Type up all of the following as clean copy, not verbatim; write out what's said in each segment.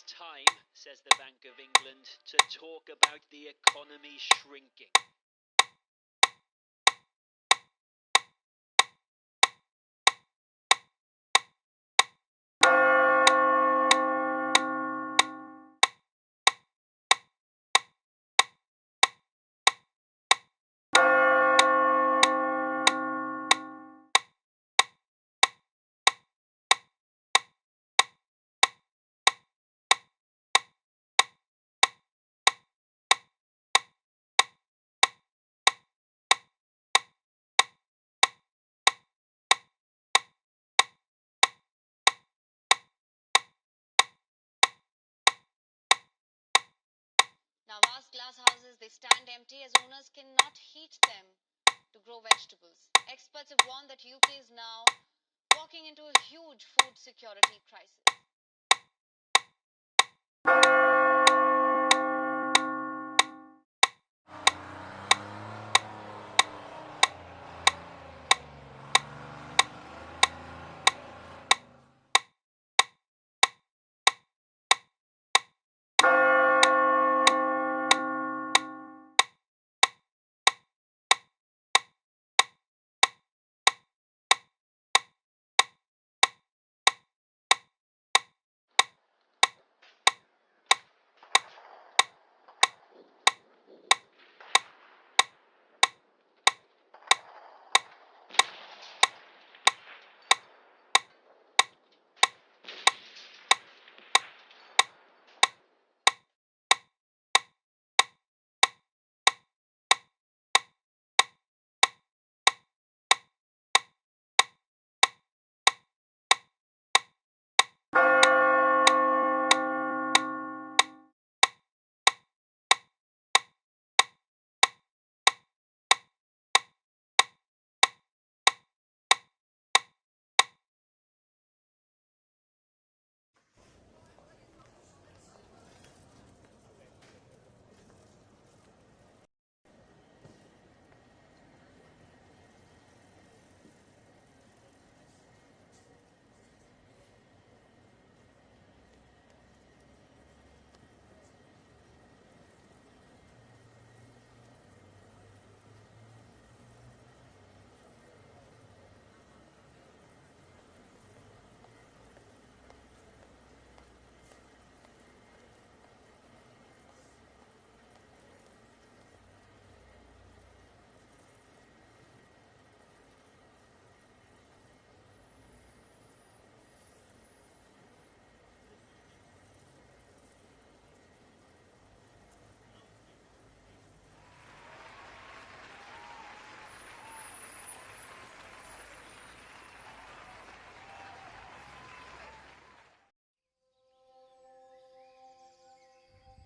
It's time, says the Bank of England, to talk about the economy shrinking. Now, vast glass houses, they stand empty as owners cannot heat them to grow vegetables. Experts have warned that UK is now walking into a huge food security crisis.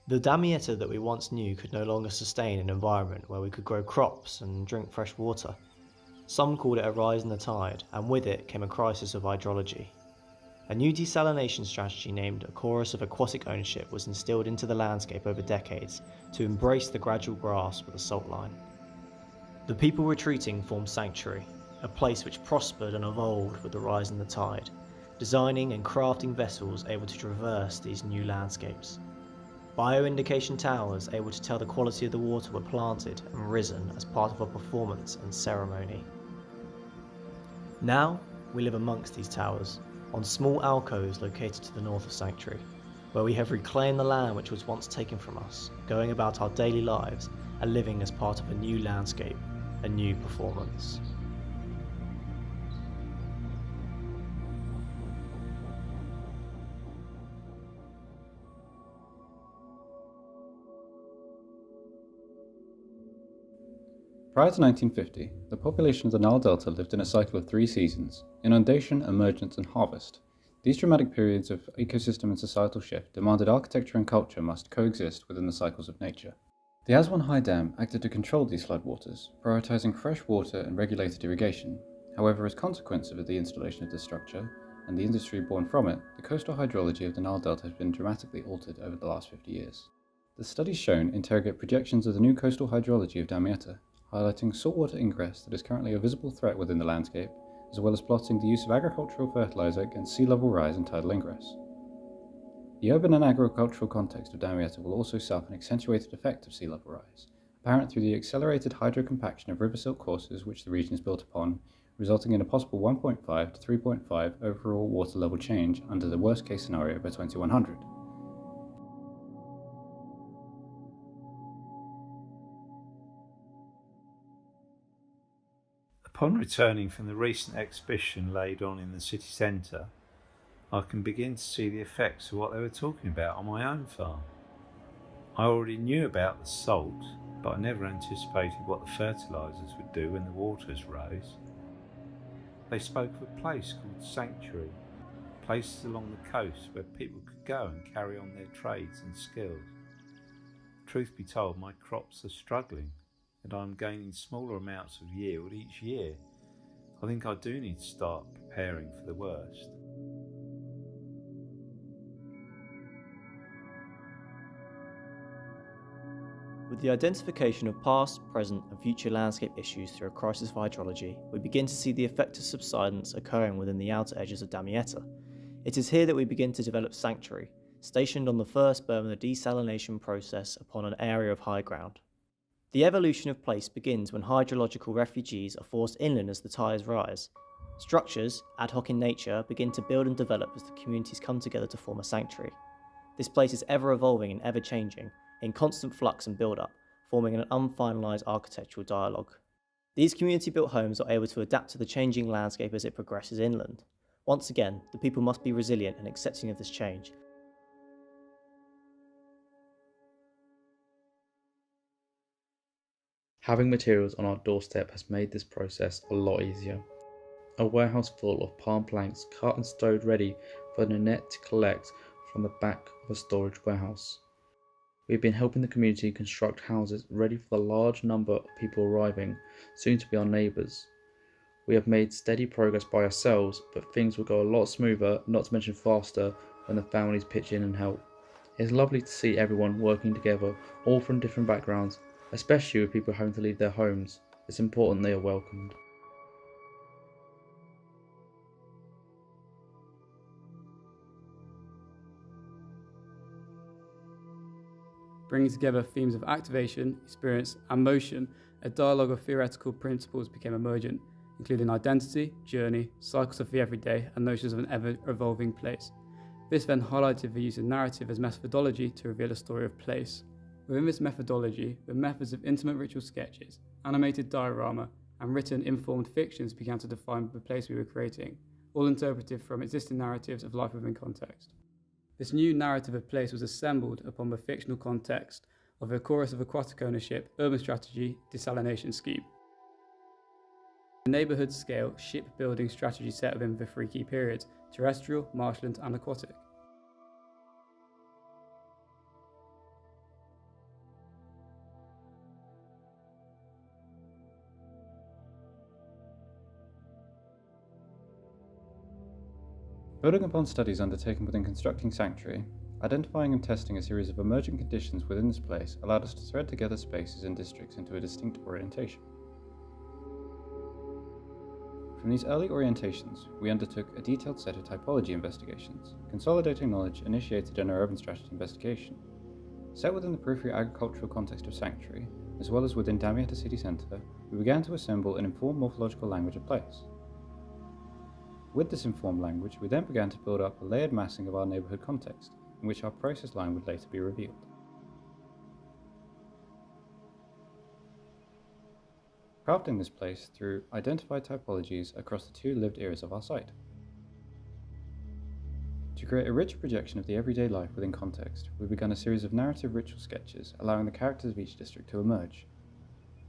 The Damietta that we once knew could no longer sustain an environment where we could grow crops and drink fresh water. Some called it a rise in the tide, and with it came a crisis of hydrology. A new desalination strategy named A Chorus of Aquatic Ownership was instilled into the landscape over decades to embrace the gradual grasp of the salt line. The people retreating formed Sanctuary, a place which prospered and evolved with the rise in the tide, designing and crafting vessels able to traverse these new landscapes. Bioindication towers able to tell the quality of the water were planted and risen as part of a performance and ceremony. Now, we live amongst these towers, on small alcoves located to the north of Sanctuary, where we have reclaimed the land which was once taken from us, going about our daily lives and living as part of a new landscape, a new performance. Prior to 1950, the population of the Nile Delta lived in a cycle of 3 seasons: inundation, emergence, and harvest. These dramatic periods of ecosystem and societal shift demanded architecture and culture must coexist within the cycles of nature. The Aswan High Dam acted to control these floodwaters, prioritizing fresh water and regulated irrigation. However, as a consequence of the installation of this structure and the industry born from it, the coastal hydrology of the Nile Delta has been dramatically altered over the last 50 years. The studies shown interrogate projections of the new coastal hydrology of Damietta, highlighting saltwater ingress that is currently a visible threat within the landscape, as well as plotting the use of agricultural fertilizer against sea level rise and tidal ingress. The urban and agricultural context of Damietta will also suffer an accentuated effect of sea level rise, apparent through the accelerated hydrocompaction of river silt courses which the region is built upon, resulting in a possible 1.5 to 3.5 overall water level change under the worst case scenario by 2100. Upon returning from the recent exhibition laid on in the city centre, I can begin to see the effects of what they were talking about on my own farm. I already knew about the salt, but I never anticipated what the fertilisers would do when the waters rose. They spoke of a place called Sanctuary, places along the coast where people could go and carry on their trades and skills. Truth be told, my crops are struggling, and I'm gaining smaller amounts of yield each year. I think I do need to start preparing for the worst. With the identification of past, present and future landscape issues through a crisis of hydrology, we begin to see the effect of subsidence occurring within the outer edges of Damietta. It is here that we begin to develop Sanctuary, stationed on the first berm of the desalination process upon an area of high ground. The evolution of place begins when hydrological refugees are forced inland as the tides rise. Structures, ad hoc in nature, begin to build and develop as the communities come together to form a sanctuary. This place is ever evolving and ever changing, in constant flux and build-up, forming an unfinalised architectural dialogue. These community-built homes are able to adapt to the changing landscape as it progresses inland. Once again, the people must be resilient and accepting of this change. Having materials on our doorstep has made this process a lot easier. A warehouse full of palm planks cut and stowed ready for Nanette to collect from the back of a storage warehouse. We've been helping the community construct houses ready for the large number of people arriving, soon to be our neighbours. We have made steady progress by ourselves, but things will go a lot smoother, not to mention faster, when the families pitch in and help. It's lovely to see everyone working together, all from different backgrounds, especially with people having to leave their homes. It's important they are welcomed. Bringing together themes of activation, experience, and motion, a dialogue of theoretical principles became emergent, including identity, journey, cycles of the everyday, and notions of an ever-evolving place. This then highlighted the use of narrative as methodology to reveal a story of place. Within this methodology, the methods of intimate ritual sketches, animated diorama, and written informed fictions began to define the place we were creating, all interpreted from existing narratives of life within context. This new narrative of place was assembled upon the fictional context of a chorus of aquatic ownership, urban strategy, desalination scheme. The neighbourhood scale shipbuilding strategy set within the three key periods: terrestrial, marshland, and aquatic. Building upon studies undertaken within constructing Sanctuary, identifying and testing a series of emergent conditions within this place allowed us to thread together spaces and districts into a distinct orientation. From these early orientations, we undertook a detailed set of typology investigations, consolidating knowledge initiated in our urban strategy investigation. Set within the periphery agricultural context of Sanctuary, as well as within Damietta city centre, we began to assemble an informed morphological language of place. With this informed language, we then began to build up a layered massing of our neighbourhood context, in which our process line would later be revealed. Crafting this place through identified typologies across the two lived eras of our site. To create a richer projection of the everyday life within context, we began a series of narrative ritual sketches allowing the characters of each district to emerge.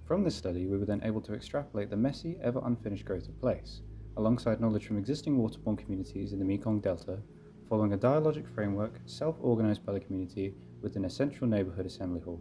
From this study, we were then able to extrapolate the messy, ever unfinished growth of place, alongside knowledge from existing waterborne communities in the Mekong Delta, following a dialogic framework self-organised by the community within a central neighbourhood assembly hall.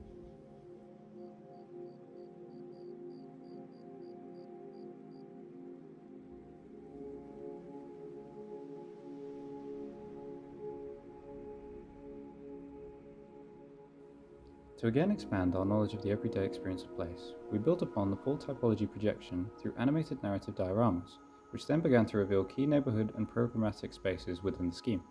To again expand our knowledge of the everyday experience of place, we built upon the full typology projection through animated narrative dioramas, which then began to reveal key neighbourhood and programmatic spaces within the scheme.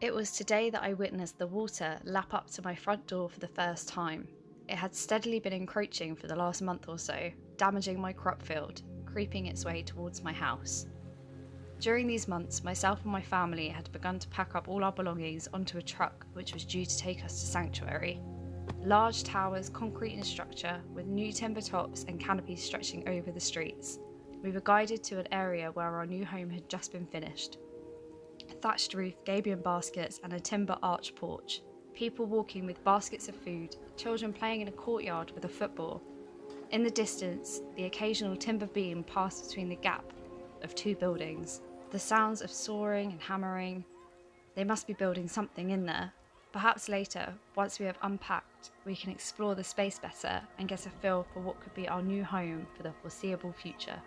It was today that I witnessed the water lap up to my front door for the first time. It had steadily been encroaching for the last month or so, damaging my crop field, creeping its way towards my house. During these months, myself and my family had begun to pack up all our belongings onto a truck which was due to take us to Sanctuary. Large towers, concrete in structure, with new timber tops and canopies stretching over the streets. We were guided to an area where our new home had just been finished. A thatched roof, gabion baskets, and a timber arch porch. People walking with baskets of food, children playing in a courtyard with a football. In the distance, the occasional timber beam passed between the gap of two buildings. The sounds of sawing and hammering. They must be building something in there. Perhaps later, once we have unpacked, we can explore the space better and get a feel for what could be our new home for the foreseeable future.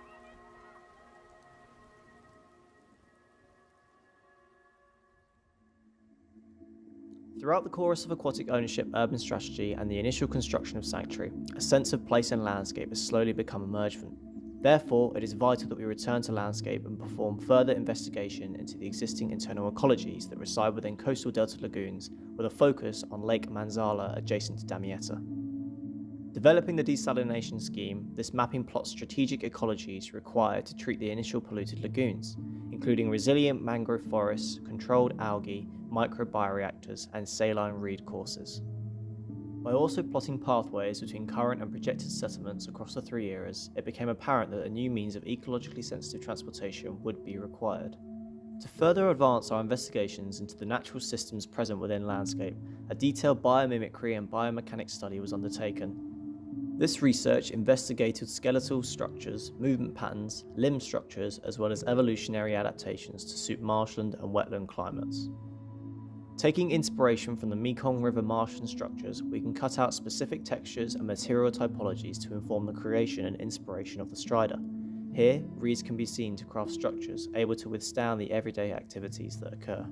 Throughout the chorus of aquatic ownership, urban strategy, and the initial construction of Sanctuary, a sense of place and landscape has slowly become emergent. Therefore, it is vital that we return to landscape and perform further investigation into the existing internal ecologies that reside within coastal delta lagoons, with a focus on Lake Manzala adjacent to Damietta. Developing the desalination scheme, this mapping plots strategic ecologies required to treat the initial polluted lagoons, including resilient mangrove forests, controlled algae, microbioreactors, and saline reed courses. By also plotting pathways between current and projected settlements across the three eras, it became apparent that a new means of ecologically sensitive transportation would be required. To further advance our investigations into the natural systems present within landscape, a detailed biomimicry and biomechanics study was undertaken. This research investigated skeletal structures, movement patterns, limb structures, as well as evolutionary adaptations to suit marshland and wetland climates. Taking inspiration from the Mekong River marshland structures, we can cut out specific textures and material typologies to inform the creation and inspiration of the strider. Here, reeds can be seen to craft structures able to withstand the everyday activities that occur.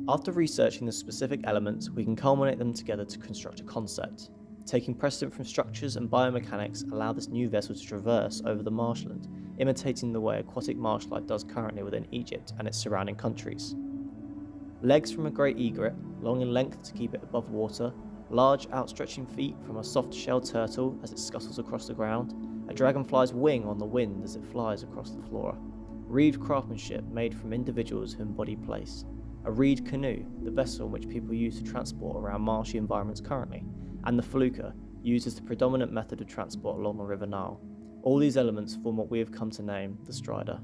After researching the specific elements, we can culminate them together to construct a concept. Taking precedent from structures and biomechanics allow this new vessel to traverse over the marshland, imitating the way aquatic marsh life does currently within Egypt and its surrounding countries. Legs from a grey egret, long in length to keep it above water, large outstretching feet from a soft-shelled turtle as it scuttles across the ground, a dragonfly's wing on the wind as it flies across the flora, reed craftsmanship made from individuals who embody place, a reed canoe, the vessel which people use to transport around marshy environments currently, and the felucca, used as the predominant method of transport along the River Nile. All these elements form what we have come to name the strider.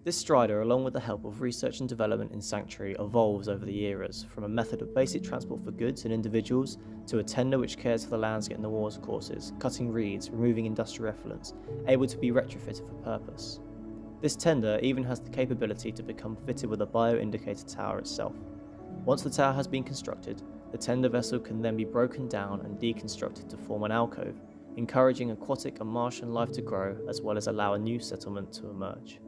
This strider, along with the help of research and development in Sanctuary, evolves over the eras, from a method of basic transport for goods and individuals, to a tender which cares for the landscape and the water courses, cutting reeds, removing industrial effluents, able to be retrofitted for purpose. This tender even has the capability to become fitted with a bioindicator tower itself. Once the tower has been constructed, the tender vessel can then be broken down and deconstructed to form an alcove, encouraging aquatic and marshland life to grow, as well as allow a new settlement to emerge.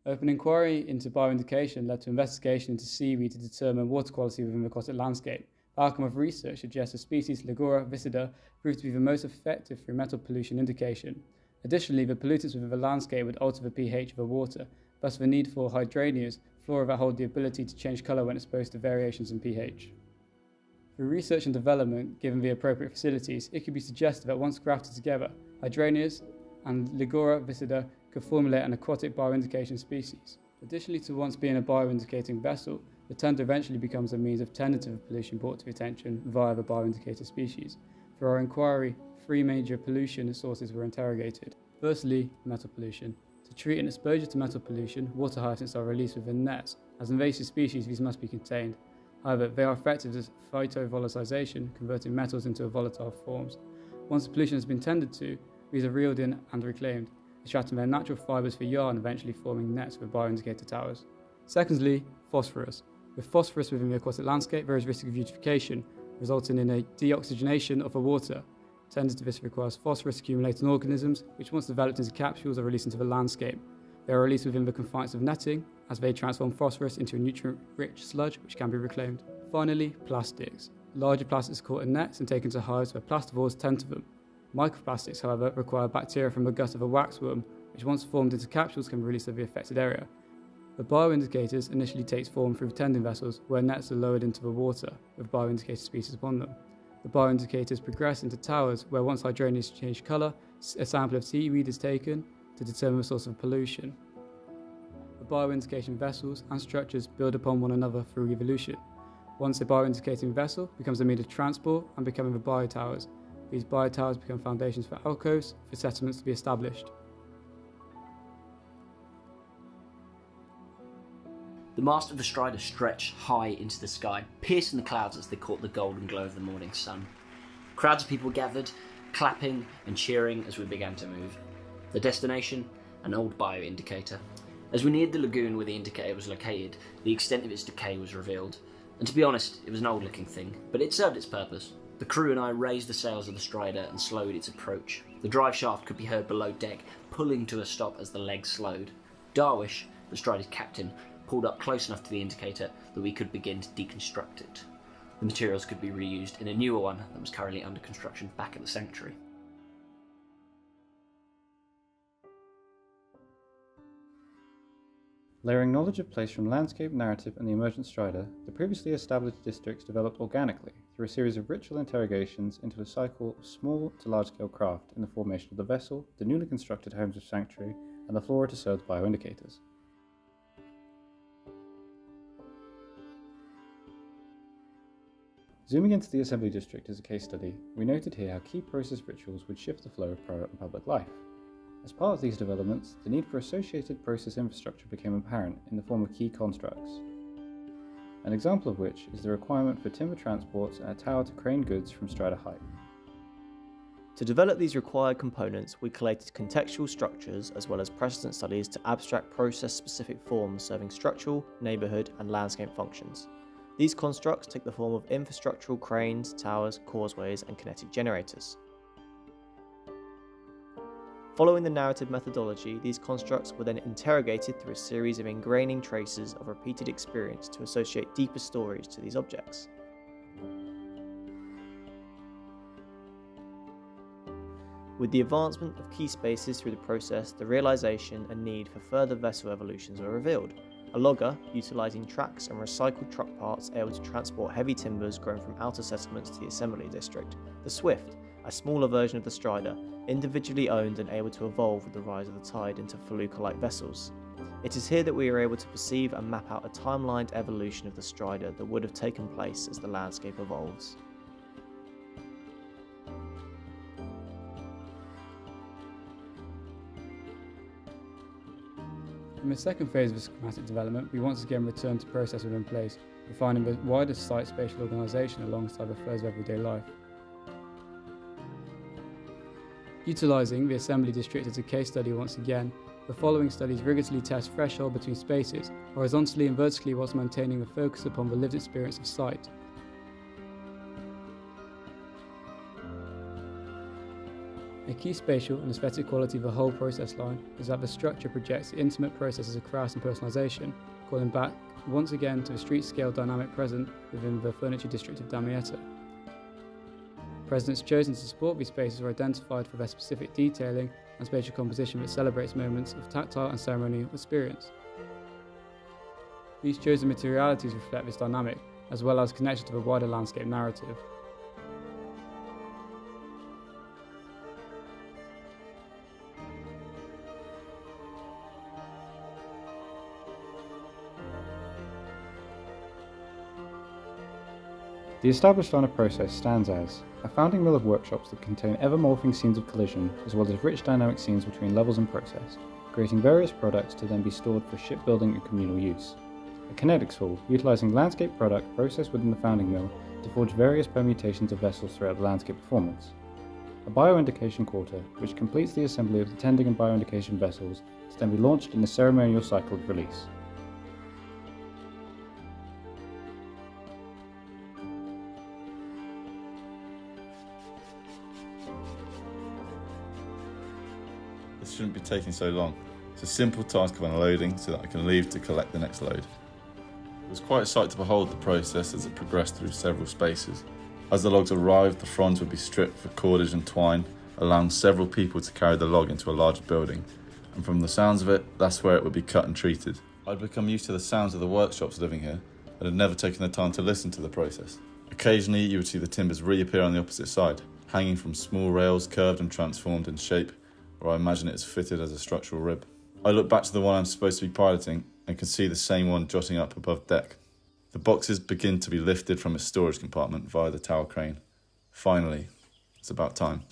Open inquiry into bioindication led to investigation into seaweed to determine water quality within the aquatic landscape. The outcome of research suggests the species Ligura viscida proved to be the most effective for metal pollution indication. Additionally, the pollutants within the landscape would alter the pH of the water, thus the need for hydrangeas, flora that hold the ability to change colour when exposed to variations in pH. Through research and development, given the appropriate facilities, it could be suggested that once grafted together, hydrangeas and Ligura viscida could formulate an aquatic bioindication species. Additionally to once being a bioindicating vessel, the tender eventually becomes a means of tentative pollution brought to attention via the bioindicator species. For our inquiry, 3 major pollution sources were interrogated. Firstly, metal pollution. To treat an exposure to metal pollution, water hyacinths are released within nets. As invasive species, these must be contained. However, they are effective as phytovolatilization, converting metals into volatile forms. Once the pollution has been tended to, these are reeled in and reclaimed, extracting their natural fibres for yarn, eventually forming nets with bioindicator towers. Secondly, phosphorus. With phosphorus within the aquatic landscape, there is risk of eutrophication, resulting in a deoxygenation of the water. Tended to this requires phosphorus accumulating organisms, which once developed into capsules are released into the landscape. They are released within the confines of netting, as they transform phosphorus into a nutrient-rich sludge which can be reclaimed. Finally, plastics. Larger plastics are caught in nets and taken to hives where plastivores tend to them. Microplastics, however, require bacteria from the gut of a waxworm which once formed into capsules can be released over the affected area. The bioindicators initially takes form through tending vessels where nets are lowered into the water with bioindicator species upon them. The bioindicators progress into towers where once hydronians change colour, a sample of seaweed is taken to determine the source of pollution. The bioindication vessels and structures build upon one another through evolution. Once a bioindicating vessel becomes a means of transport and becoming the biotowers, these biotowers become foundations for alcoves for settlements to be established. The mast of the Strider stretched high into the sky, piercing the clouds as they caught the golden glow of the morning sun. Crowds of people gathered, clapping and cheering as we began to move. The destination, an old bioindicator. As we neared the lagoon where the indicator was located, the extent of its decay was revealed. And to be honest, it was an old-looking thing, but it served its purpose. The crew and I raised the sails of the Strider and slowed its approach. The drive shaft could be heard below deck, pulling to a stop as the legs slowed. Darwish, the Strider's captain, pulled up close enough to the indicator that we could begin to deconstruct it. The materials could be reused in a newer one that was currently under construction back at the sanctuary. Layering knowledge of place from landscape, narrative, and the emergent Strider, the previously established districts developed organically through a series of ritual interrogations into a cycle of small to large-scale craft in the formation of the vessel, the newly constructed homes of sanctuary, and the flora to serve bioindicators. Zooming into the assembly district as a case study, we noted here how key process rituals would shift the flow of private and public life. As part of these developments, the need for associated process infrastructure became apparent in the form of key constructs. An example of which is the requirement for timber transports and a tower to crane goods from Strider height. To develop these required components, we collated contextual structures as well as precedent studies to abstract process-specific forms serving structural, neighbourhood and landscape functions. These constructs take the form of infrastructural cranes, towers, causeways and kinetic generators. Following the narrative methodology, these constructs were then interrogated through a series of ingraining traces of repeated experience to associate deeper stories to these objects. With the advancement of key spaces through the process, the realisation and need for further vessel evolutions were revealed. A logger, utilising tracks and recycled truck parts able to transport heavy timbers grown from outer settlements to the assembly district. The Swift, a smaller version of the Strider, individually owned and able to evolve with the rise of the tide into felucca-like vessels. It is here that we are able to perceive and map out a timelined evolution of the Strider that would have taken place as the landscape evolves. In the second phase of schematic development, we once again return to process within place, refining the wider site spatial organisation alongside the flows of everyday life. Utilising the assembly district as a case study once again, the following studies rigorously test threshold between spaces, horizontally and vertically, whilst maintaining the focus upon the lived experience of sight. A key spatial and aesthetic quality of the whole process line is that the structure projects the intimate processes of craft and personalisation, calling back once again to the street-scale dynamic present within the furniture district of Damietta. Precedents chosen to support these spaces are identified for their specific detailing and spatial composition that celebrates moments of tactile and ceremonial experience. These chosen materialities reflect this dynamic, as well as connection to the wider landscape narrative. The established line of process stands as a founding mill of workshops that contain ever-morphing scenes of collision as well as rich dynamic scenes between levels and process, creating various products to then be stored for shipbuilding and communal use. A kinetics hall, utilising landscape product processed within the founding mill to forge various permutations of vessels throughout the landscape performance. A bioindication quarter, which completes the assembly of the tending and bioindication vessels to then be launched in the ceremonial cycle of release. This shouldn't be taking so long. It's a simple task of unloading so that I can leave to collect the next load. It was quite a sight to behold the process as it progressed through several spaces. As the logs arrived, the fronds would be stripped for cordage and twine, allowing several people to carry the log into a larger building, and from the sounds of it, that's where it would be cut and treated. I'd become used to the sounds of the workshops living here, and had never taken the time to listen to the process. Occasionally, you would see the timbers reappear on the opposite side, hanging from small rails curved and transformed in shape, or I imagine it is fitted as a structural rib. I look back to the one I'm supposed to be piloting and can see the same one jotting up above deck. The boxes begin to be lifted from its storage compartment via the tower crane. Finally, it's about time.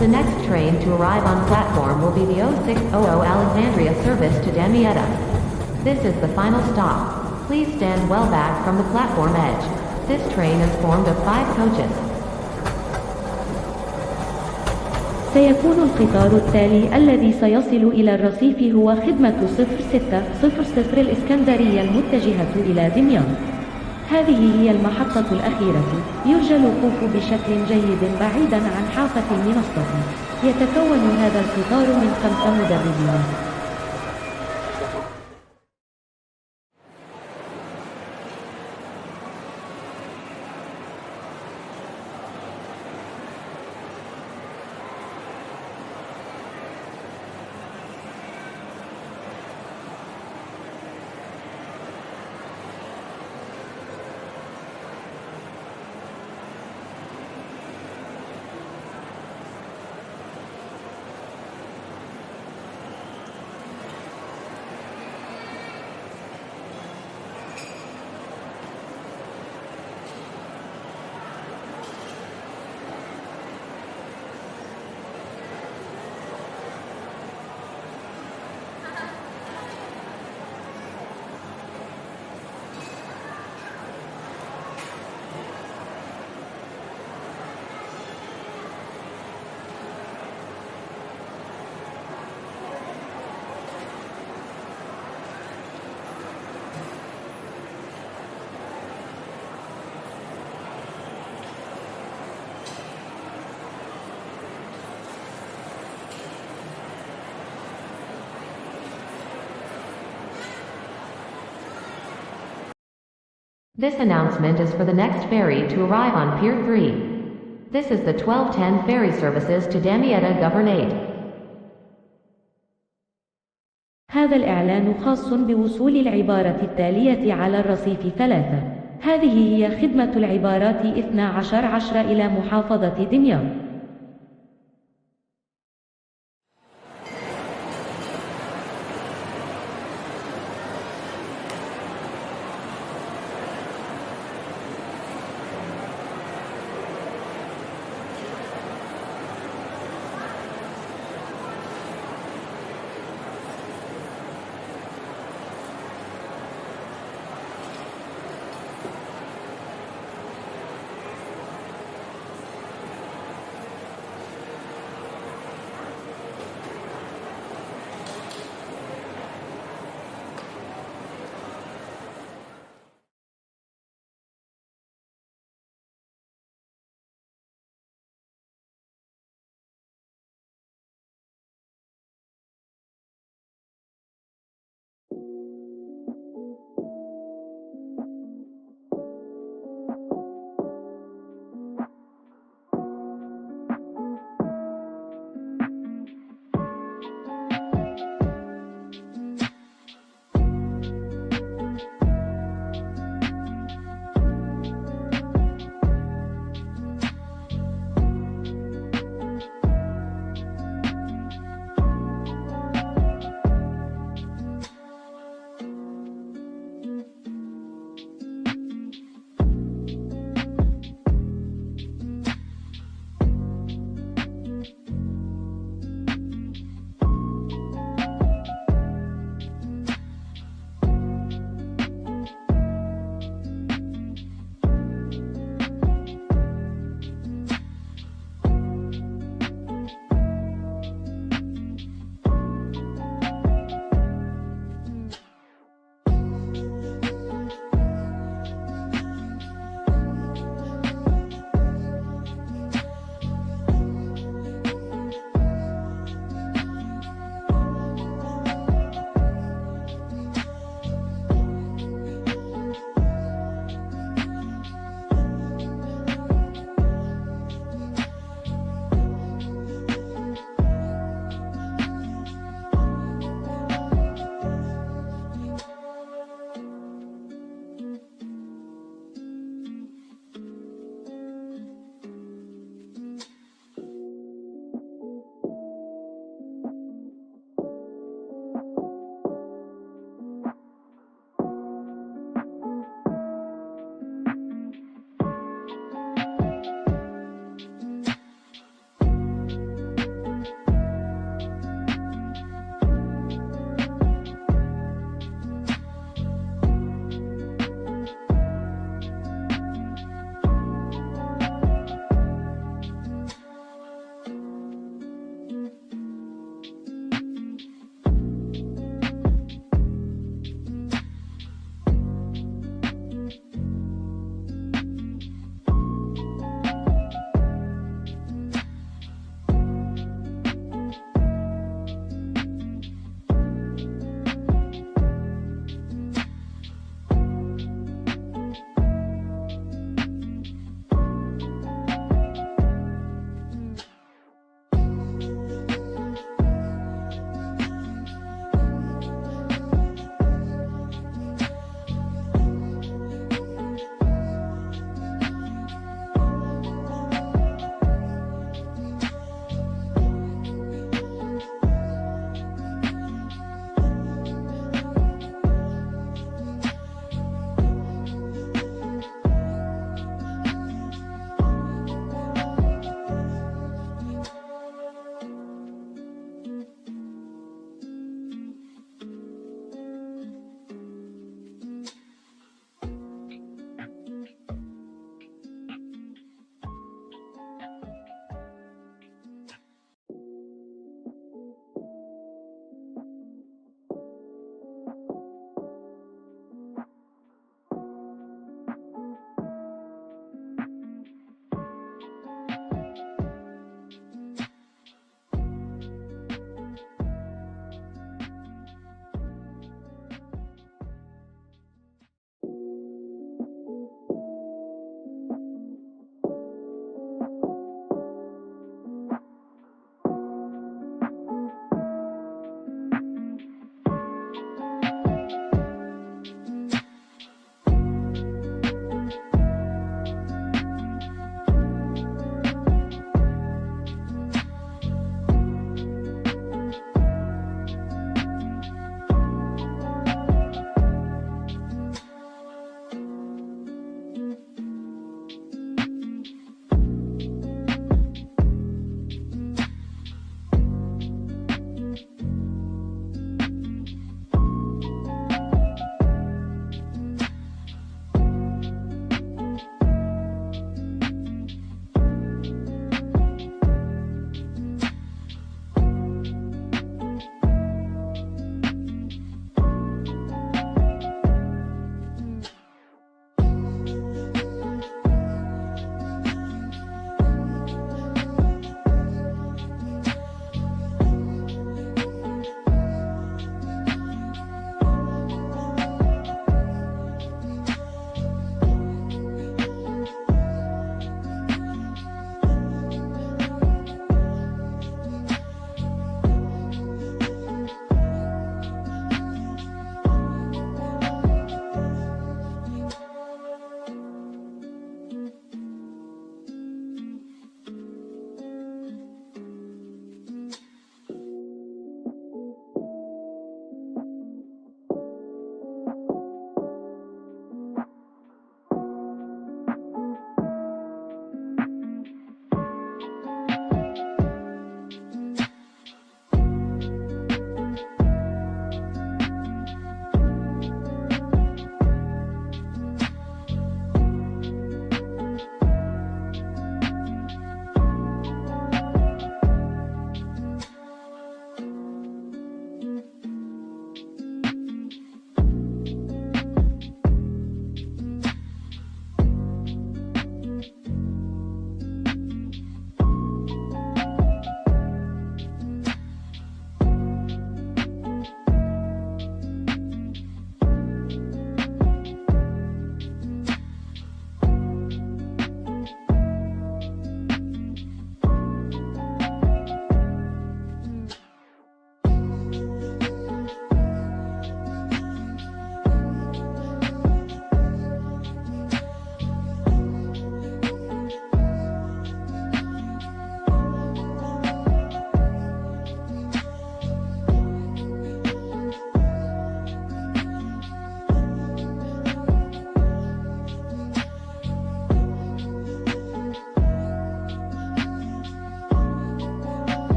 The next train to arrive on platform will be the 0600 Alexandria service to Damietta. This is the final stop. Please stand well back from the platform edge. This train is formed of 5 coaches. سيكون القطار التالي الذي سيصل إلى الرصيف هو خدمة 0600 الإسكندرية المتجهة إلى دمياط. هذه هي المحطة الأخيرة. يرجى الوقوف بشكل جيد بعيدا عن حافة المنصة. يتكون هذا القطار من 5 مدربين. This announcement is for the next ferry to arrive on Pier 3. This is the 1210 ferry services to Damietta Governorate. هذا الإعلان خاص بوصول العبارة التالية على الرصيف 3. هذه هي خدمة العبارات 12/10 إلى محافظة دمياط.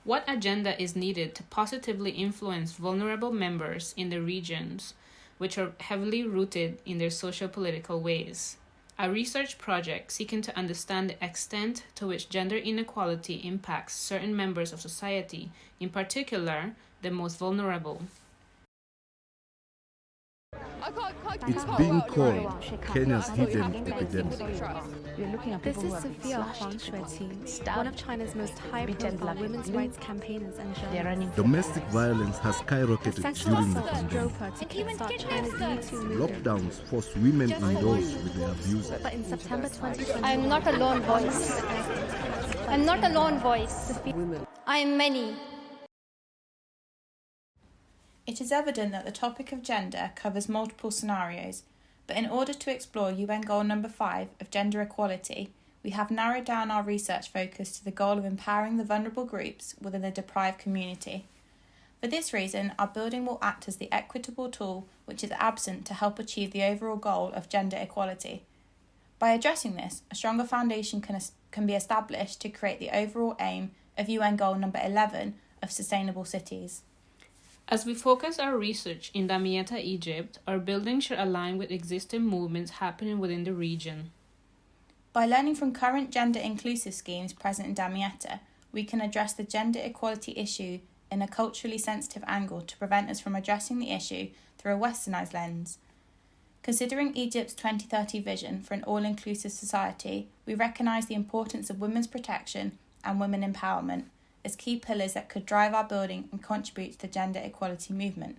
What agenda is needed to positively influence vulnerable members in the regions which are heavily rooted in their socio-political ways? A research project seeking to understand the extent to which gender inequality impacts certain members of society, in particular, the most vulnerable. It's being called Kenya's hidden epidemic. This is Sophia Huang Xueqing, one of China's most high-profile women's rights campaigners and journalists. Domestic violence has skyrocketed during the pandemic. To kickstart China's Me Too movement. Lockdowns force women indoors with their abusers. But in September 2020, I am not a lone voice. I'm not a lone voice. I am many. It is evident that the topic of gender covers multiple scenarios, but in order to explore UN Goal number 5 of gender equality, we have narrowed down our research focus to the goal of empowering the vulnerable groups within the deprived community. For this reason, our building will act as the equitable tool which is absent to help achieve the overall goal of gender equality. By addressing this, a stronger foundation can be established to create the overall aim of UN Goal number 11 of sustainable cities. As we focus our research in Damietta, Egypt, our building should align with existing movements happening within the region. By learning from current gender-inclusive schemes present in Damietta, we can address the gender equality issue in a culturally sensitive angle to prevent us from addressing the issue through a westernised lens. Considering Egypt's 2030 vision for an all-inclusive society, we recognise the importance of women's protection and women empowerment as key pillars that could drive our building and contribute to the gender equality movement.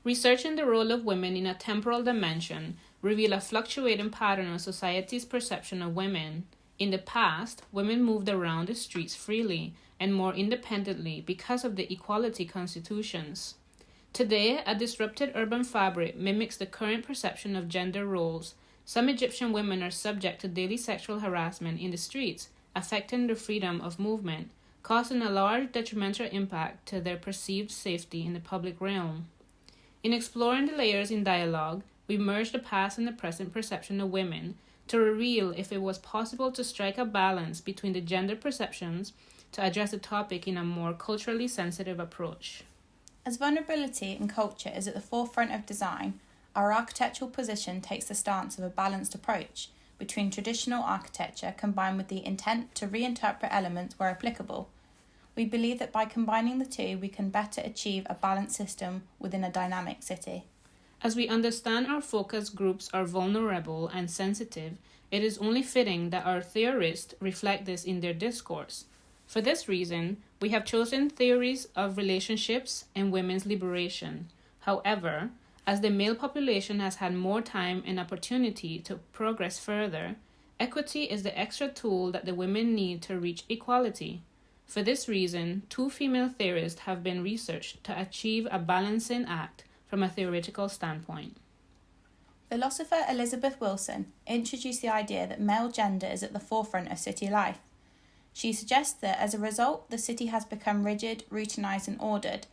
Researching the role of women in a temporal dimension reveal a fluctuating pattern of society's perception of women. In the past, women moved around the streets freely and more independently because of the equality constitutions. Today, a disrupted urban fabric mimics the current perception of gender roles. Some Egyptian women are subject to daily sexual harassment in the streets, affecting their freedom of movement, causing a large detrimental impact to their perceived safety in the public realm. In exploring the layers in dialogue, we merge the past and the present perception of women to reveal if it was possible to strike a balance between the gender perceptions to address the topic in a more culturally sensitive approach. As vulnerability and culture is at the forefront of design, our architectural position takes the stance of a balanced approach between traditional architecture combined with the intent to reinterpret elements where applicable. We believe that by combining the two, we can better achieve a balanced system within a dynamic city. As we understand our focus groups are vulnerable and sensitive, it is only fitting that our theorists reflect this in their discourse. For this reason, we have chosen theories of relationships and women's liberation. However, as the male population has had more time and opportunity to progress further, equity is the extra tool that the women need to reach equality. For this reason, 2 female theorists have been researched to achieve a balancing act from a theoretical standpoint. Philosopher Elizabeth Wilson introduced the idea that male gender is at the forefront of city life. She suggests that as a result, the city has become rigid, routinized, and ordered.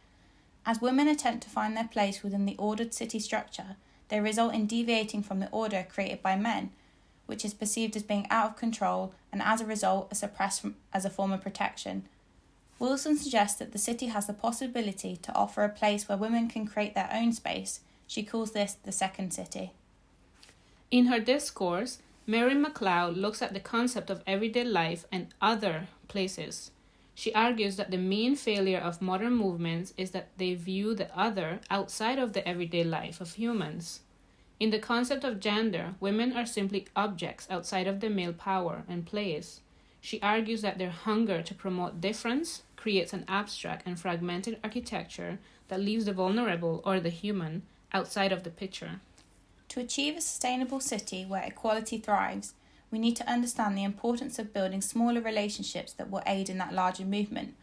As women attempt to find their place within the ordered city structure, they result in deviating from the order created by men, which is perceived as being out of control and as a result are suppressed as a form of protection. Wilson suggests that the city has the possibility to offer a place where women can create their own space. She calls this the second city. In her discourse, Mary McLeod looks at the concept of everyday life and other places. She argues that the main failure of modern movements is that they view the other outside of the everyday life of humans. In the concept of gender, women are simply objects outside of the male power and place. She argues that their hunger to promote difference creates an abstract and fragmented architecture that leaves the vulnerable or the human outside of the picture. To achieve a sustainable city where equality thrives, we need to understand the importance of building smaller relationships that will aid in that larger movement.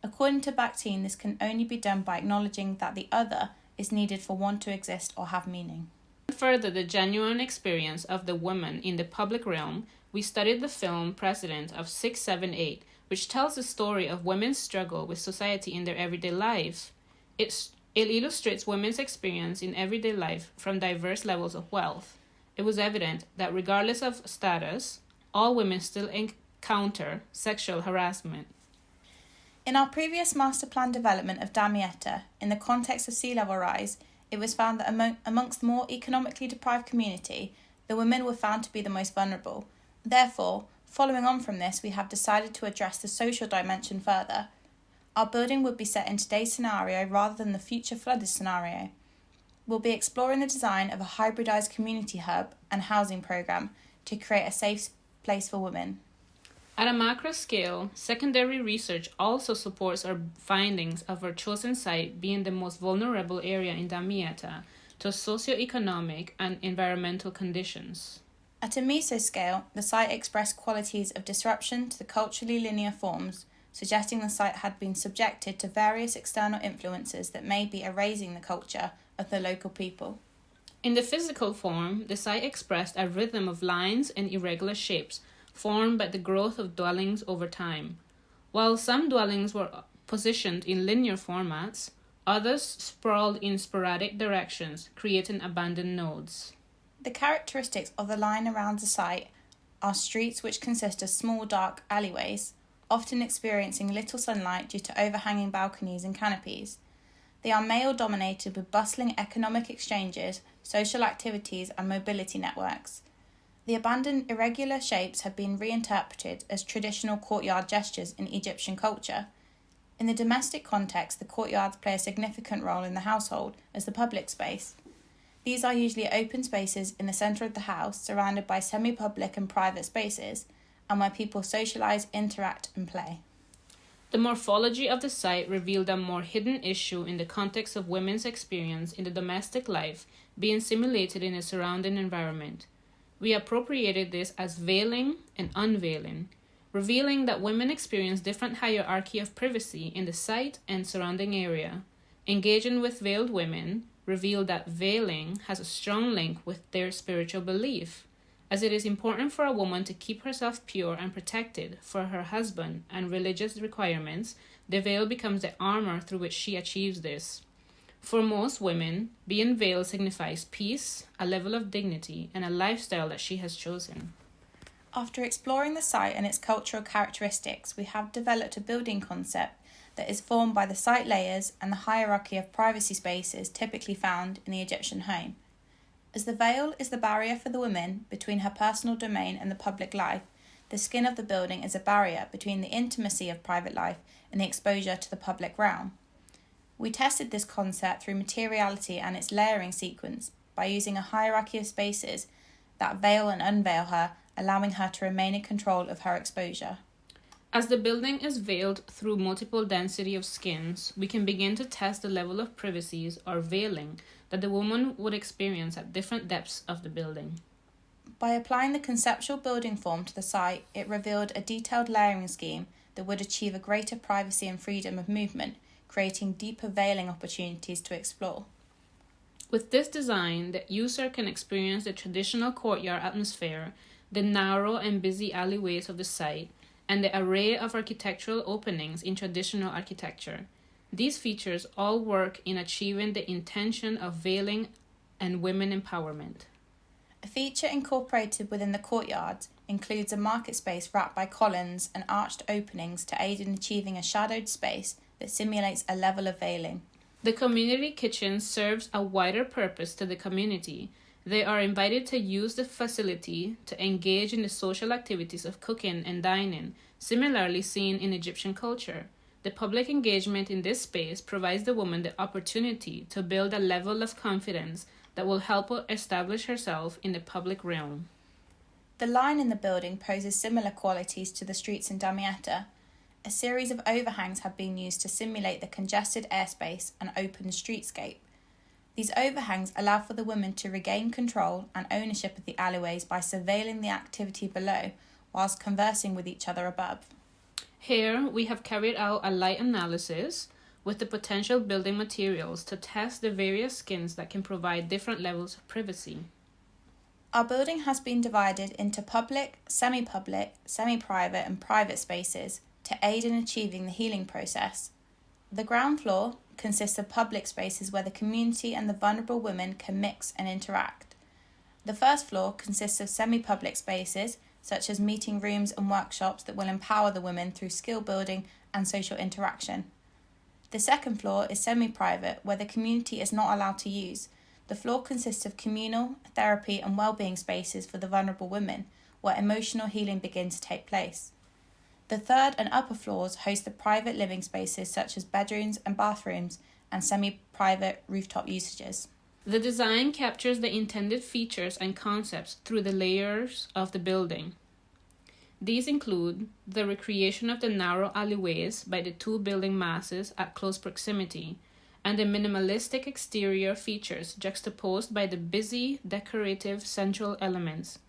According to Bakhtin, this can only be done by acknowledging that the other is needed for one to exist or have meaning. Further the genuine experience of the woman in the public realm, we studied the film Precedent of 678, which tells the story of women's struggle with society in their everyday life. It illustrates women's experience in everyday life from diverse levels of wealth. It was evident that regardless of status, all women still encounter sexual harassment. In our previous master plan development of Damietta, in the context of sea level rise, it was found that amongst the more economically deprived community, the women were found to be the most vulnerable. Therefore, following on from this, we have decided to address the social dimension further. Our building would be set in today's scenario rather than the future flooded scenario. We'll be exploring the design of a hybridised community hub and housing programme to create a safe place for women. At a macro scale, secondary research also supports our findings of our chosen site being the most vulnerable area in Damietta to socio-economic and environmental conditions. At a mesoscale, the site expressed qualities of disruption to the culturally linear forms, suggesting the site had been subjected to various external influences that may be erasing the culture of the local people. In the physical form, the site expressed a rhythm of lines and irregular shapes formed by the growth of dwellings over time. While some dwellings were positioned in linear formats, others sprawled in sporadic directions, creating abandoned nodes. The characteristics of the line around the site are streets which consist of small dark alleyways, often experiencing little sunlight due to overhanging balconies and canopies. They are male-dominated with bustling economic exchanges, social activities and mobility networks. The abandoned irregular shapes have been reinterpreted as traditional courtyard gestures in Egyptian culture. In the domestic context, the courtyards play a significant role in the household as the public space. These are usually open spaces in the centre of the house, surrounded by semi-public and private spaces, and where people socialise, interact and play. The morphology of the site revealed a more hidden issue in the context of women's experience in the domestic life being simulated in a surrounding environment. We appropriated this as veiling and unveiling, revealing that women experience different hierarchy of privacy in the site and surrounding area. Engaging with veiled women revealed that veiling has a strong link with their spiritual belief, as it is important for a woman to keep herself pure and protected for her husband and religious requirements. The veil becomes the armor through which she achieves this. For most women, being veiled signifies peace, a level of dignity, and a lifestyle that she has chosen. After exploring the site and its cultural characteristics, we have developed a building concept that is formed by the site layers and the hierarchy of privacy spaces typically found in the Egyptian home. As the veil is the barrier for the woman between her personal domain and the public life, the skin of the building is a barrier between the intimacy of private life and the exposure to the public realm. We tested this concept through materiality and its layering sequence by using a hierarchy of spaces that veil and unveil her, allowing her to remain in control of her exposure. As the building is veiled through multiple density of skins, we can begin to test the level of privacies or veiling that the woman would experience at different depths of the building. By applying the conceptual building form to the site, it revealed a detailed layering scheme that would achieve a greater privacy and freedom of movement, creating deeper veiling opportunities to explore. With this design, the user can experience the traditional courtyard atmosphere, the narrow and busy alleyways of the site, and the array of architectural openings in traditional architecture. These features all work in achieving the intention of veiling and women empowerment. A feature incorporated within the courtyard includes a market space wrapped by columns and arched openings to aid in achieving a shadowed space that simulates a level of veiling. The community kitchen serves a wider purpose to the community. They are invited to use the facility to engage in the social activities of cooking and dining, similarly seen in Egyptian culture. The public engagement in this space provides the woman the opportunity to build a level of confidence that will help her establish herself in the public realm. The line in the building poses similar qualities to the streets in Damietta. A series of overhangs have been used to simulate the congested airspace and open streetscape. These overhangs allow for the women to regain control and ownership of the alleyways by surveilling the activity below whilst conversing with each other above. Here, we have carried out a light analysis with the potential building materials to test the various skins that can provide different levels of privacy. Our building has been divided into public, semi-public, semi-private and private spaces to aid in achieving the healing process. The ground floor consists of public spaces where the community and the vulnerable women can mix and interact. The first floor consists of semi-public spaces such as meeting rooms and workshops that will empower the women through skill building and social interaction. The second floor is semi-private, where the community is not allowed to use. The floor consists of communal, therapy and well-being spaces for the vulnerable women, where emotional healing begins to take place. The third and upper floors host the private living spaces such as bedrooms and bathrooms and semi-private rooftop usages. The design captures the intended features and concepts through the layers of the building. These include the recreation of the narrow alleyways by the two building masses at close proximity, and the minimalistic exterior features juxtaposed by the busy, decorative central elements.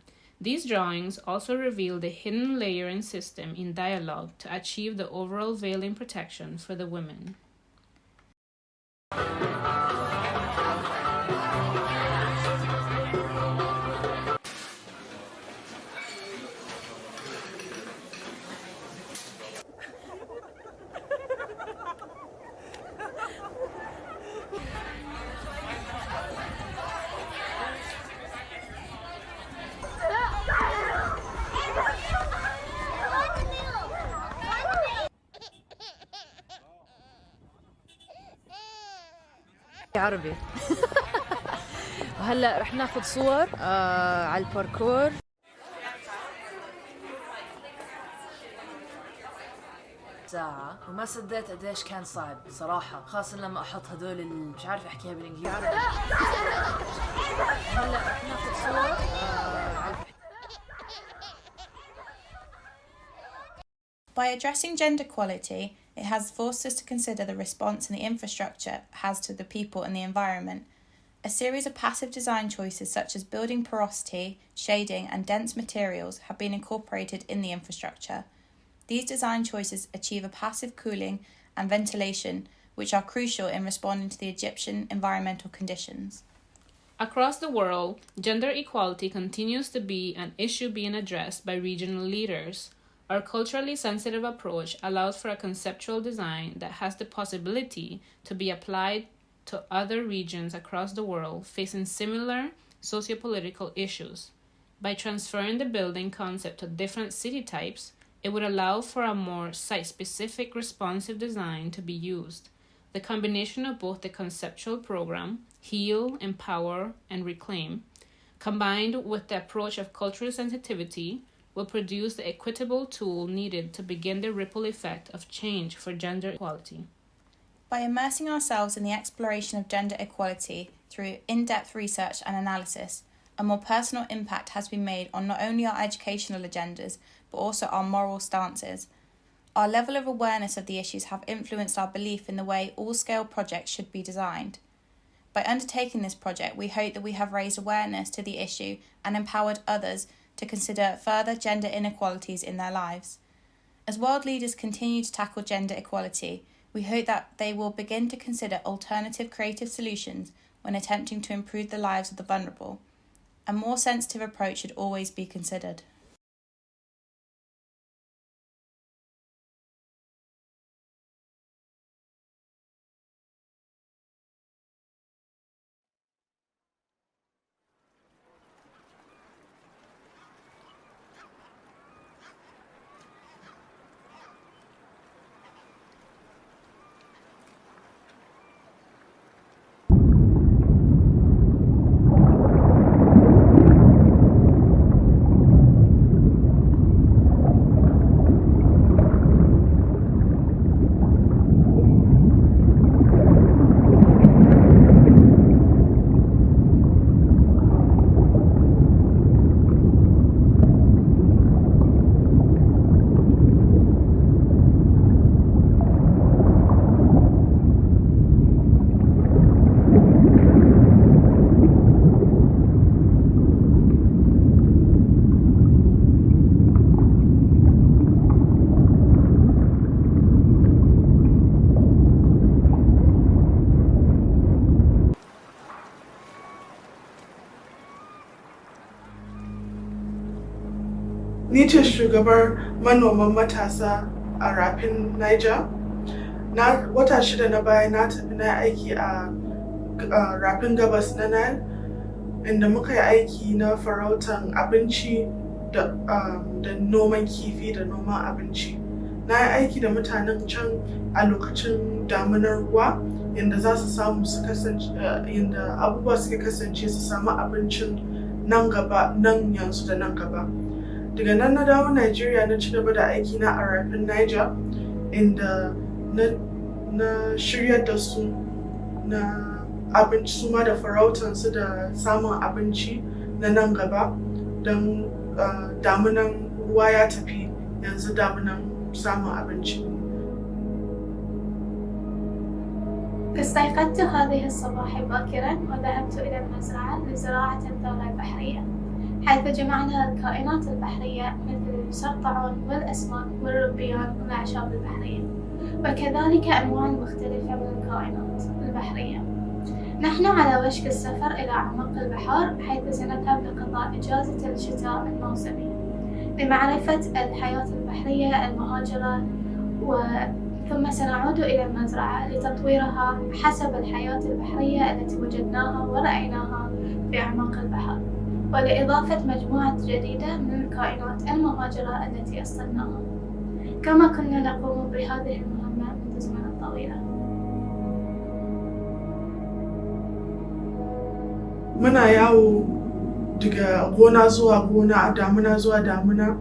These drawings also reveal the hidden layering system in dialogue to achieve the overall veiling protection for the women. عربي. وهلا رح ناخذ صور على الباركور. ساعة وما صدقت قديش كان صعب صراحة، خاصة لما أحط هدول مش عارف أحكيها بالإنجليزي. هلا رح ناخذ صور By addressing gender equality, it has forced us to consider the response and the infrastructure has to the people and the environment. A series of passive design choices such as building porosity, shading and dense materials have been incorporated in the infrastructure. These design choices achieve a passive cooling and ventilation which are crucial in responding to the Egyptian environmental conditions. Across the world, gender equality continues to be an issue being addressed by regional leaders. Our culturally sensitive approach allows for a conceptual design that has the possibility to be applied to other regions across the world facing similar sociopolitical issues. By transferring the building concept to different city types, it would allow for a more site-specific responsive design to be used. The combination of both the conceptual program, Heal, Empower, and Reclaim, combined with the approach of cultural sensitivity, will produce the equitable tool needed to begin the ripple effect of change for gender equality. By immersing ourselves in the exploration of gender equality through in-depth research and analysis, a more personal impact has been made on not only our educational agendas, but also our moral stances. Our level of awareness of the issues have influenced our belief in the way all-scale projects should be designed. By undertaking this project, we hope that we have raised awareness to the issue and empowered others to consider further gender inequalities in their lives. As world leaders continue to tackle gender equality, we hope that they will begin to consider alternative creative solutions when attempting to improve the lives of the vulnerable. A more sensitive approach should always be considered. Ni ce shugabar manoman matasa a Rafin Niger. Wata shida na baya na tafi na aiki a Rafin Gabas na Nile, inda muka yi aiki na farautan abinci da noman kifi da noman abinci. Na yi aiki da mutanen can a lokacin damunar ruwa yadda za su samu su kasance yadda abubuwa suka kasance su samu abincin nan gaba, nan yanzu da nan gaba. Daga nan na dawo Nigeria na ci gaba da aiki na a rafin Niger inda na shiryar da su na abinci su ma da farautansu da samun abinci na nan gaba don damunan ruwa ya tafi yanzu damunan samun abinci. استيقظت هذه الصباح باكرا وذهبت إلى المزرعة لزراعة الذرة البحرية، حيث جمعنا الكائنات البحرية مثل السرطعون والأسماك والربيان والأعشاب البحرية، وكذلك أنواع مختلفة من الكائنات البحرية. نحن على وشك السفر إلى أعماق البحار، حيث سنذهب لقضاء إجازة الشتاء الموسمي لمعرفة الحياة البحرية المهاجرة ثم سنعود إلى المزرعة لتطويرها حسب الحياة البحرية التي وجدناها ورأيناها في أعماق البحر، ولإضافة مجموعة جديدة من الكائنات المهاجرة التي أصلناها، كما كنا نقوم بهذه المهمة منذ زمن طويل. Muna yawo daga gona zuwa gona, damuna zuwa damuna.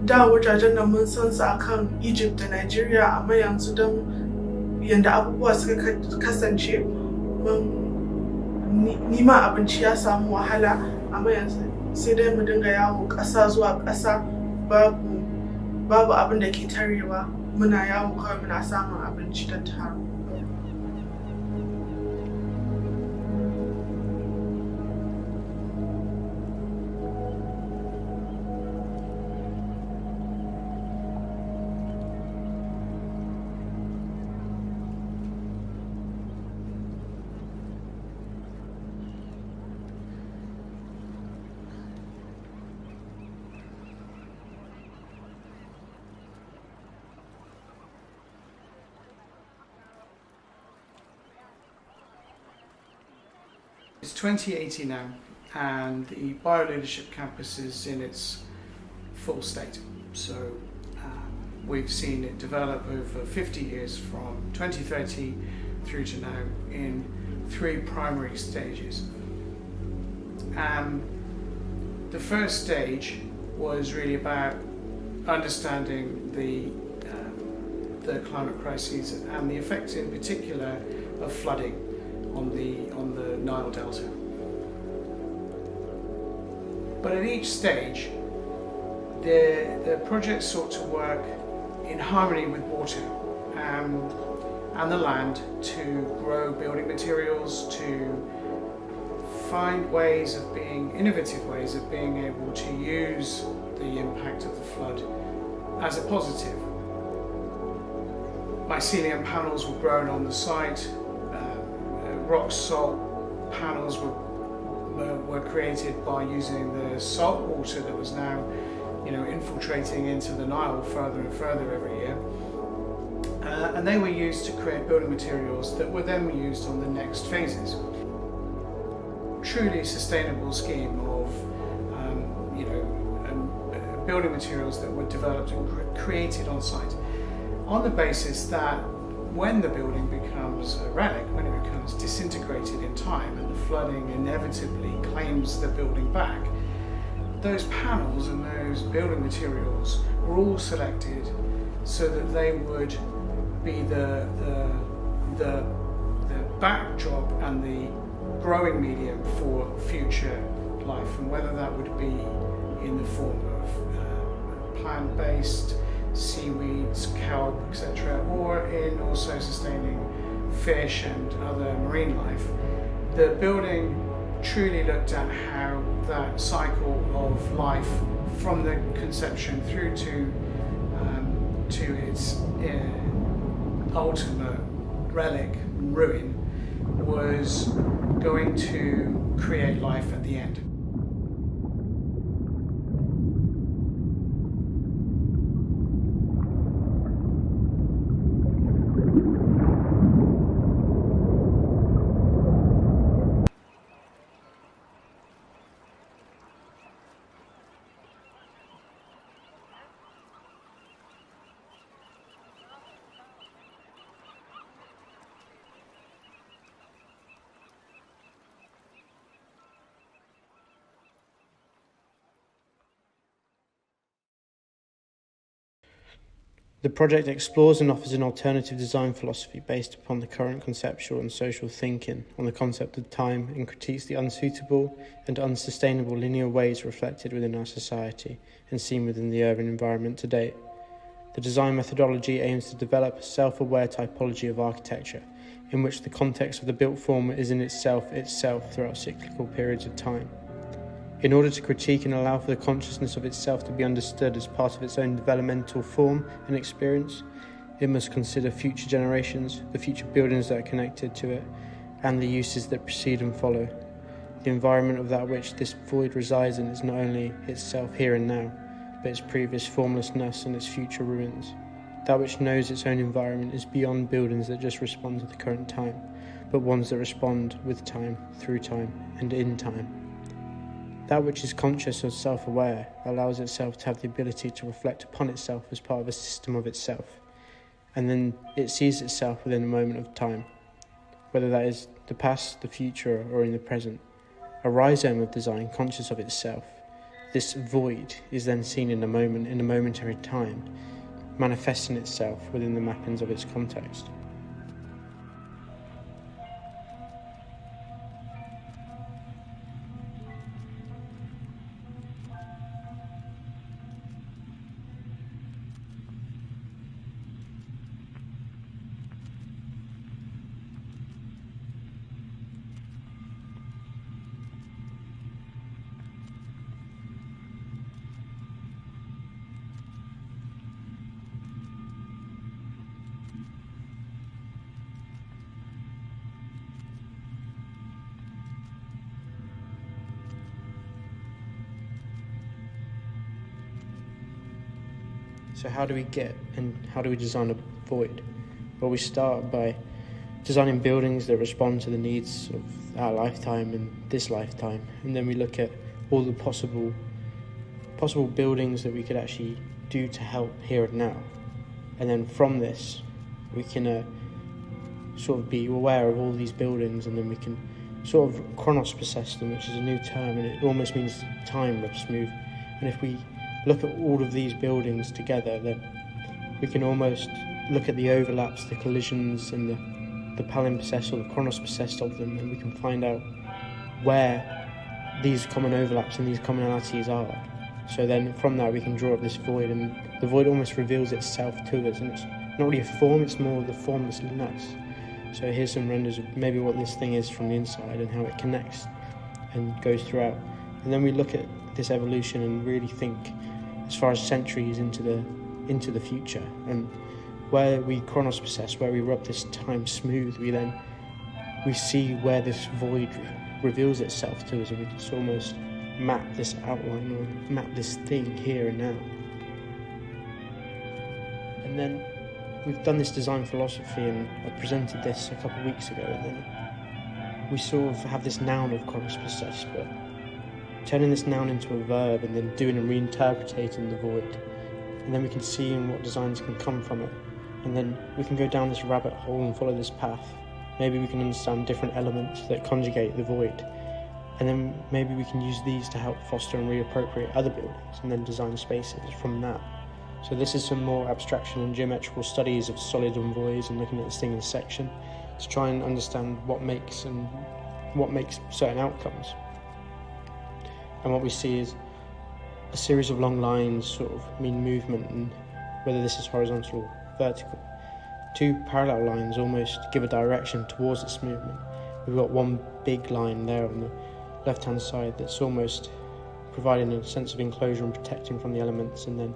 Da wajajen nan mun san su akan Egypt da Nigeria, amma yanzu don yanda abubuwa suka kasance nima abinci ya samu wahala, amma yanzu sai dai mu dinga yawo ƙasa zuwa ƙasa, babu abin da ke tarewa, muna yawo kawai muna samun abinci don taro. It's 2080 now, and the BioLeadership Campus is in its full state. So we've seen it develop over 50 years from 2030 through to now in 3 primary stages. The first stage was really about understanding the climate crises and the effects in particular of flooding on the Nile Delta. But at each stage, the project sought to work in harmony with water and the land to grow building materials, to find innovative ways of being able to use the impact of the flood as a positive. Mycelium panels were grown on the site. Rock salt panels were created by using the salt water that was now, infiltrating into the Nile further and further every year, and they were used to create building materials that were then used on the next phases. Truly sustainable scheme of, building materials that were developed and created on site, on the basis that when the building becomes a relic, when it becomes disintegrated in time and the flooding inevitably claims the building back, those panels and those building materials were all selected so that they would be the backdrop and the growing medium for future life, and whether that would be in the form of plant-based seaweeds, kelp, etc., or in also sustaining fish and other marine life. The building truly looked at how that cycle of life from the conception through to its ultimate relic, ruin, was going to create life at the end. The project explores and offers an alternative design philosophy based upon the current conceptual and social thinking on the concept of time and critiques the unsuitable and unsustainable linear ways reflected within our society and seen within the urban environment to date. The design methodology aims to develop a self-aware typology of architecture in which the context of the built form is in itself throughout cyclical periods of time. In order to critique and allow for the consciousness of itself to be understood as part of its own developmental form and experience, it must consider future generations, the future buildings that are connected to it, and the uses that precede and follow. The environment of that which this void resides in is not only itself here and now, but its previous formlessness and its future ruins. That which knows its own environment is beyond buildings that just respond to the current time, but ones that respond with time, through time, and in time. That which is conscious or self-aware allows itself to have the ability to reflect upon itself as part of a system of itself, and then it sees itself within a moment of time, whether that is the past, the future, or in the present. A rhizome of design conscious of itself. This void is then seen in a moment, in a momentary time, manifesting itself within the mappings of its context. So how do we get and how do we design a void? Well, we start by designing buildings that respond to the needs of our lifetime and this lifetime, and then we look at all the possible buildings that we could actually do to help here and now. And then from this, we can sort of be aware of all these buildings, and then we can sort of chronospossess them, which is a new term, and it almost means time must move. And if we look at all of these buildings together, then we can almost look at the overlaps, the collisions, and the palimpsest or the chronospossessed of them, and we can find out where these common overlaps and these commonalities are. So then from that we can draw up this void, and the void almost reveals itself to us, and it's not really a form, it's more the formlessness. So here's some renders of maybe what this thing is from the inside and how it connects and goes throughout. And then we look at this evolution and really think as far as centuries into the future, and where we chronospossess, where we rub this time smooth, we see where this void reveals itself to us, and we just almost map this outline or map this thing here and now. And then we've done this design philosophy, and I presented this a couple of weeks ago, and then we sort of have this noun of chronospossess, but turning this noun into a verb and then doing and reinterpreting the void, and then we can see in what designs can come from it, and then we can go down this rabbit hole and follow this path. Maybe we can understand different elements that conjugate the void, and then maybe we can use these to help foster and reappropriate other buildings and then design spaces from that. So this is some more abstraction and geometrical studies of solid and voids, and looking at this thing in section to try and understand what makes certain outcomes. And what we see is a series of long lines sort of mean movement, and whether this is horizontal or vertical. Two parallel lines almost give a direction towards this movement. We've got one big line there on the left-hand side that's almost providing a sense of enclosure and protecting from the elements, and then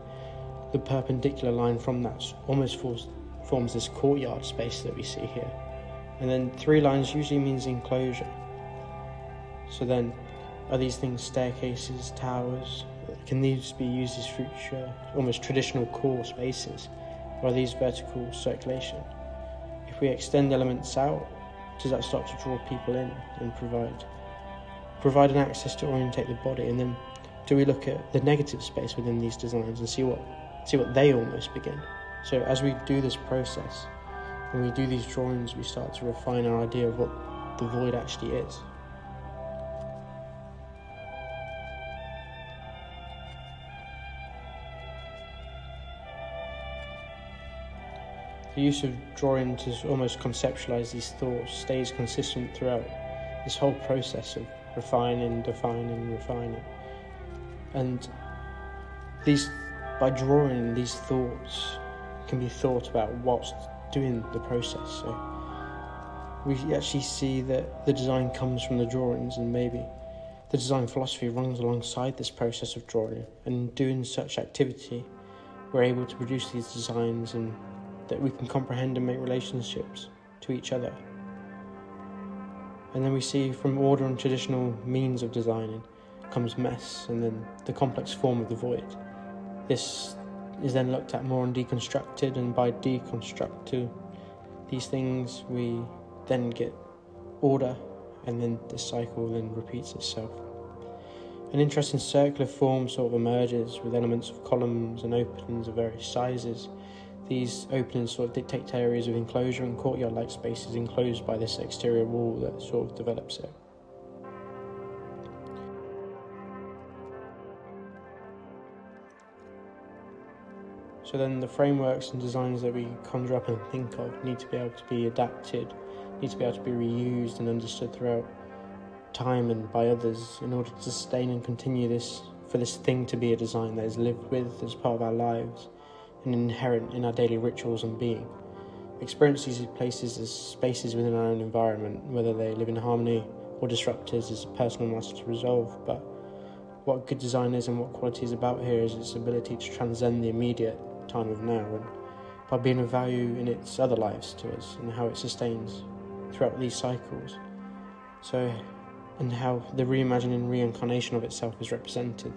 the perpendicular line from that almost forms this courtyard space that we see here. And then three lines usually means enclosure. So then, are these things staircases, towers? Can these be used as future, almost traditional core spaces? Or are these vertical circulation? If we extend elements out, does that start to draw people in and provide an access to orientate the body? And then do we look at the negative space within these designs and see what they almost begin? So as we do this process, when we do these drawings, we start to refine our idea of what the void actually is. The use of drawing to almost conceptualize these thoughts stays consistent throughout this whole process of refining, defining, refining. And by drawing, these thoughts can be thought about whilst doing the process. So we actually see that the design comes from the drawings, and maybe the design philosophy runs alongside this process of drawing. And in doing such activity, we're able to produce these designs and that we can comprehend and make relationships to each other. And then we see from order and traditional means of designing comes mess, and then the complex form of the void. This is then looked at more and deconstructed, and by deconstruct these things we then get order, and then this cycle then repeats itself. An interesting circular form sort of emerges with elements of columns and openings of various sizes. These openings sort of dictate areas of enclosure and courtyard-like spaces enclosed by this exterior wall that sort of develops it. So then the frameworks and designs that we conjure up and think of need to be able to be adapted, need to be able to be reused and understood throughout time and by others in order to sustain and continue this, for this thing to be a design that is lived with as part of our lives and inherent in our daily rituals and being. Experience these places as spaces within our own environment, whether they live in harmony or disrupt us, is a personal matter to resolve, but what good design is and what quality is about here is its ability to transcend the immediate time of now, and by being of value in its other lives to us and how it sustains throughout these cycles. So, and how the reimagining reincarnation of itself is represented.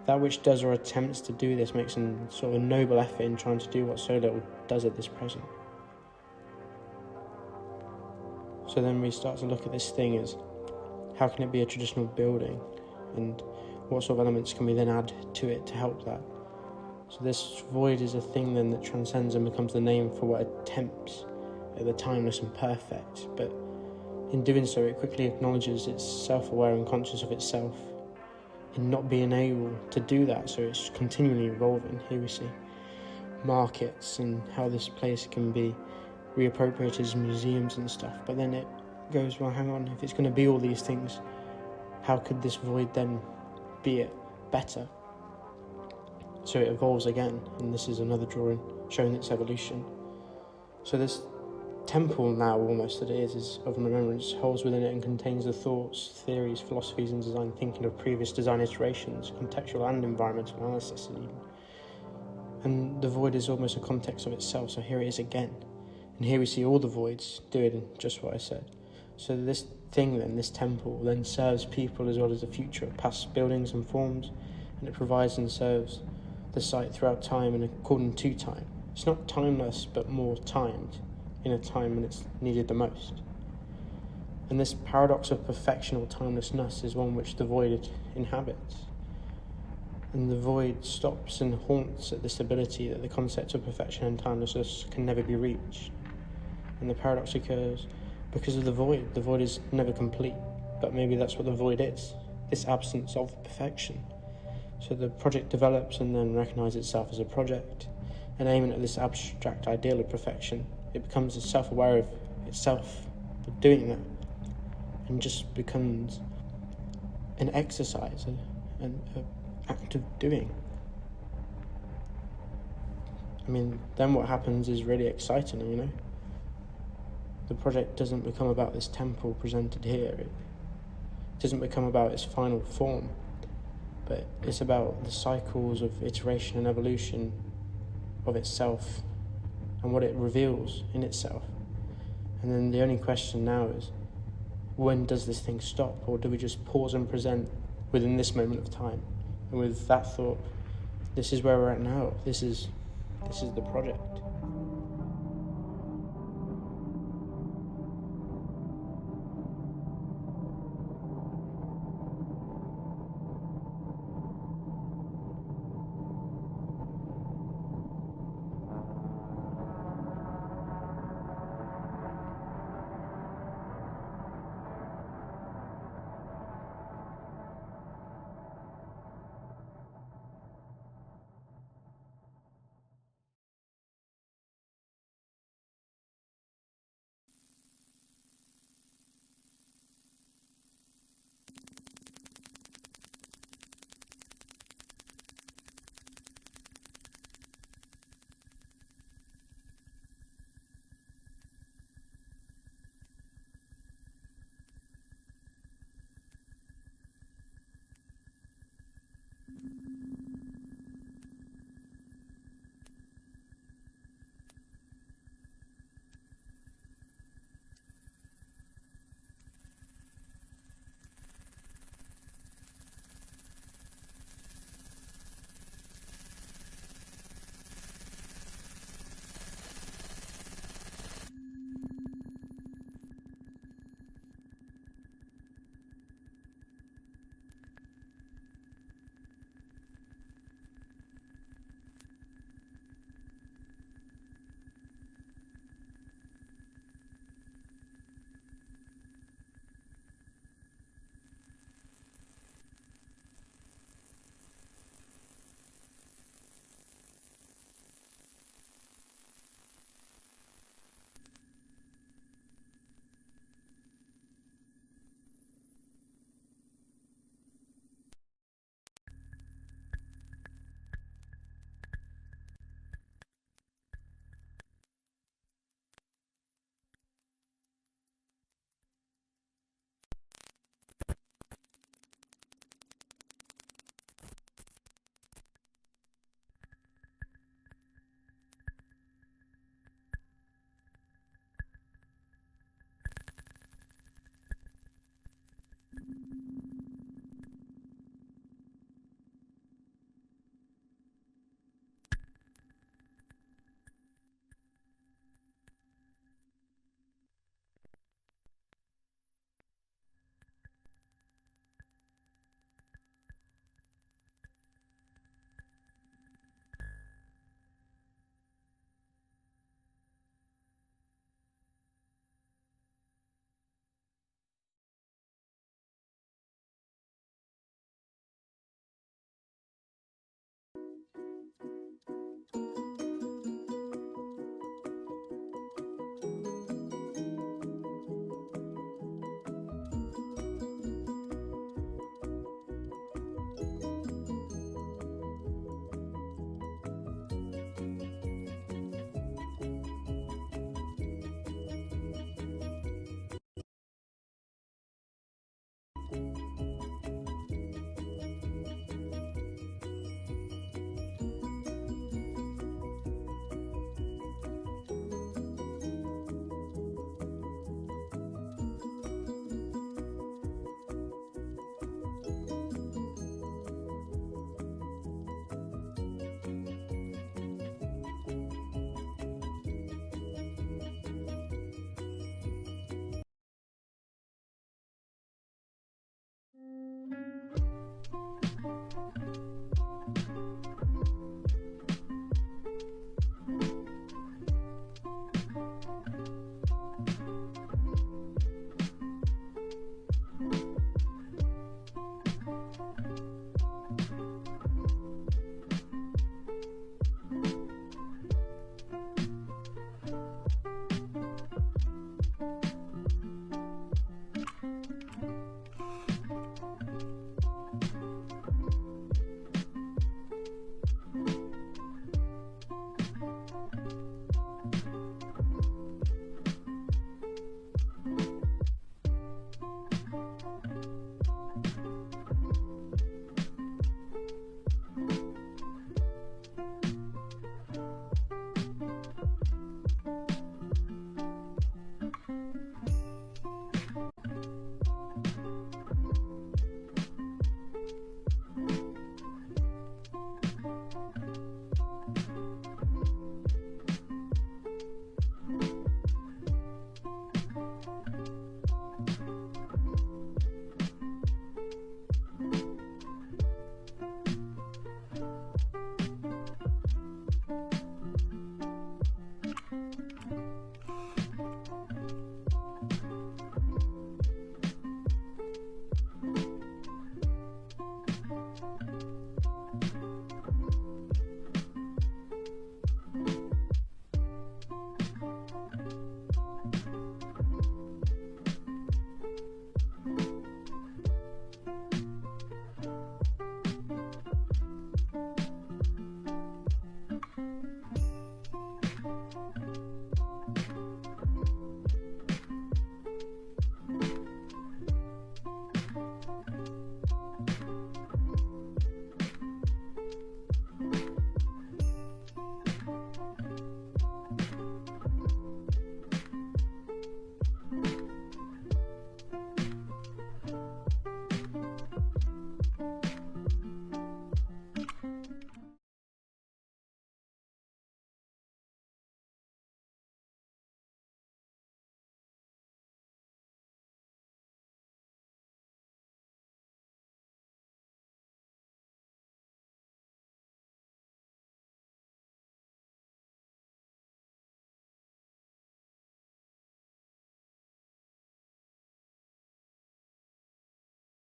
That which does or attempts to do this makes a sort of a noble effort in trying to do what so little does at this present. So then we start to look at this thing as, how can it be a traditional building, and what sort of elements can we then add to it to help that? So this void is a thing then that transcends and becomes the name for what attempts at the timeless and perfect, but in doing so it quickly acknowledges it's self-aware and conscious of itself in not being able to do that, so it's continually evolving. Here we see markets and how this place can be reappropriated as museums and stuff, but then it goes, well, hang on, if it's going to be all these things, how could this void then be it better? So it evolves again, and this is another drawing showing its evolution. So this temple now, almost that it is of remembrance, holds within it and contains the thoughts, theories, philosophies and design thinking of previous design iterations, contextual and environmental analysis even. And the void is almost a context of itself, so here it is again. And here we see all the voids doing just what I said. So this thing then, this temple, then serves people as well as the future of past buildings and forms, and it provides and serves the site throughout time and according to time. It's not timeless, but more timed, in a time when it's needed the most. And this paradox of perfection or timelessness is one which the void inhabits. And the void stops and haunts at this ability that the concept of perfection and timelessness can never be reached. And the paradox occurs because of the void. The void is never complete, but maybe that's what the void is, this absence of perfection. So the project develops and then recognises itself as a project, and aiming at this abstract ideal of perfection, it becomes self-aware of itself for doing that, and just becomes an exercise, an act of doing. I mean, then what happens is really exciting, you know? The project doesn't become about this temple presented here, it doesn't become about its final form, but it's about the cycles of iteration and evolution of itself and what it reveals in itself. And then the only question now is, when does this thing stop, or do we just pause and present within this moment of time? And with that thought, this is where we're at now. This is the project.